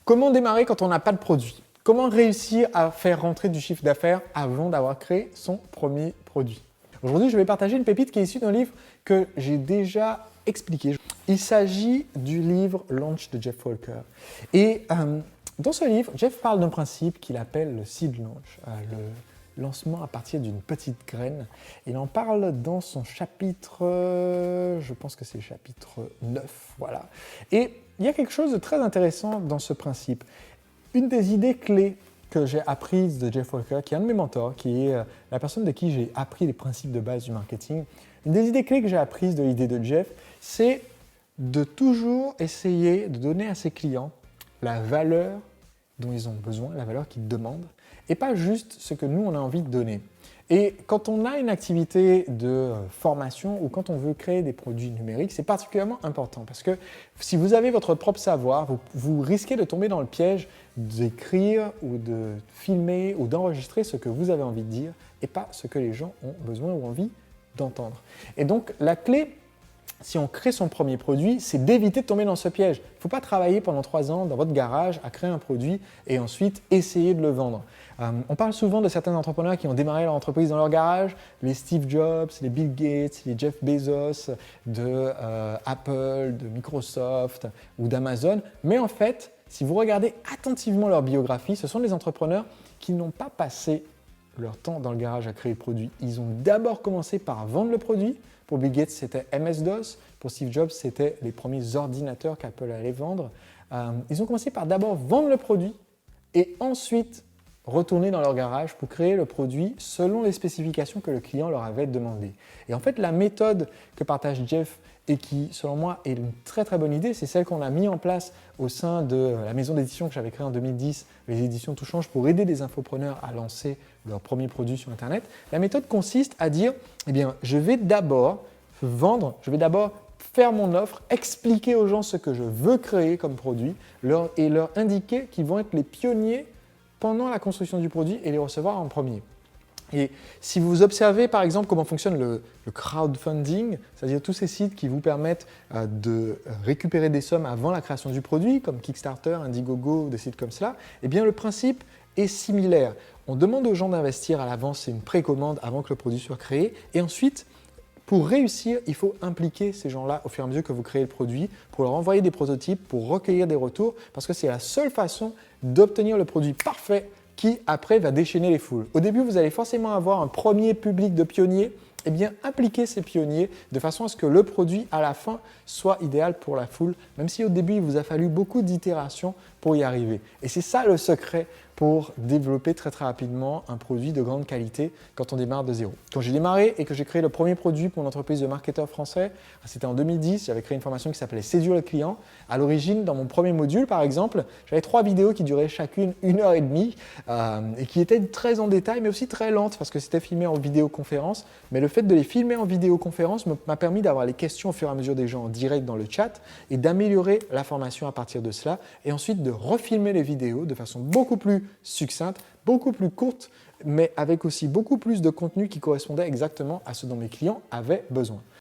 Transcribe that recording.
Comment démarrer quand on n'a pas de produit? Comment réussir à faire rentrer du chiffre d'affaires avant d'avoir créé son premier produit? Aujourd'hui, je vais partager une pépite qui est issue d'un livre que j'ai déjà expliqué. Il s'agit du livre Launch de Jeff Walker. Et dans ce livre, Jeff parle d'un principe qu'il appelle le seed launch, le lancement à partir d'une petite graine. Il en parle dans son chapitre, je pense que c'est le chapitre 9, voilà. Et il y a quelque chose de très intéressant dans ce principe. Une des idées clés que j'ai apprises de Jeff Walker, qui est un de mes mentors, qui est la personne de qui j'ai appris les principes de base du marketing, une des idées clés que j'ai apprises de l'idée de Jeff, c'est de toujours essayer de donner à ses clients la valeur dont ils ont besoin, la valeur qu'ils demandent, et pas juste ce que nous, on a envie de donner. Et quand on a une activité de formation ou quand on veut créer des produits numériques, c'est particulièrement important parce que si vous avez votre propre savoir, vous risquez de tomber dans le piège d'écrire ou de filmer ou d'enregistrer ce que vous avez envie de dire et pas ce que les gens ont besoin ou envie d'entendre. Et donc, la clé, si on crée son premier produit, c'est d'éviter de tomber dans ce piège. Il ne faut pas travailler pendant 3 ans dans votre garage à créer un produit et ensuite essayer de le vendre. On parle souvent de certains entrepreneurs qui ont démarré leur entreprise dans leur garage, les Steve Jobs, les Bill Gates, les Jeff Bezos, de Apple, de Microsoft ou d'Amazon. Mais en fait, si vous regardez attentivement leur biographie, ce sont des entrepreneurs qui n'ont pas passé leur temps dans le garage à créer le produit. Ils ont d'abord commencé par vendre le produit. Pour Bill Gates, c'était MS-DOS. Pour Steve Jobs, c'était les premiers ordinateurs qu'Apple allait vendre. Ils ont commencé par d'abord vendre le produit et ensuite retourner dans leur garage pour créer le produit selon les spécifications que le client leur avait demandées. Et en fait, la méthode que partage Jeff et qui, selon moi, est une très très bonne idée, c'est celle qu'on a mis en place au sein de la maison d'édition que j'avais créée en 2010, les éditions Tout Change, pour aider des infopreneurs à lancer leur premier produit sur Internet. La méthode consiste à dire, eh bien, je vais d'abord vendre, je vais d'abord faire mon offre, expliquer aux gens ce que je veux créer comme produit et leur indiquer qu'ils vont être les pionniers pendant la construction du produit et les recevoir en premier. Et si vous observez par exemple comment fonctionne le crowdfunding, c'est-à-dire tous ces sites qui vous permettent de récupérer des sommes avant la création du produit, comme Kickstarter, Indiegogo, des sites comme cela, eh bien le principe est similaire. On demande aux gens d'investir à l'avance, c'est une précommande avant que le produit soit créé, et ensuite, pour réussir, il faut impliquer ces gens-là au fur et à mesure que vous créez le produit, pour leur envoyer des prototypes, pour recueillir des retours, parce que c'est la seule façon d'obtenir le produit parfait qui, après, va déchaîner les foules. Au début, vous allez forcément avoir un premier public de pionniers. Eh bien, impliquez ces pionniers de façon à ce que le produit, à la fin, soit idéal pour la foule, même si au début, il vous a fallu beaucoup d'itérations pour y arriver. Et c'est ça le secret pour développer très très rapidement un produit de grande qualité quand on démarre de zéro. Quand j'ai démarré et que j'ai créé le premier produit pour une entreprise de marketeurs français, c'était en 2010, j'avais créé une formation qui s'appelait Séduire le client. À l'origine, dans mon premier module par exemple, j'avais 3 vidéos qui duraient chacune 1h30 et qui étaient très en détail mais aussi très lentes parce que c'était filmé en vidéoconférence. Mais le fait de les filmer en vidéoconférence m'a permis d'avoir les questions au fur et à mesure des gens en direct dans le chat et d'améliorer la formation à partir de cela et ensuite de refilmer les vidéos de façon beaucoup plus succincte, beaucoup plus courte, mais avec aussi beaucoup plus de contenu qui correspondait exactement à ce dont mes clients avaient besoin.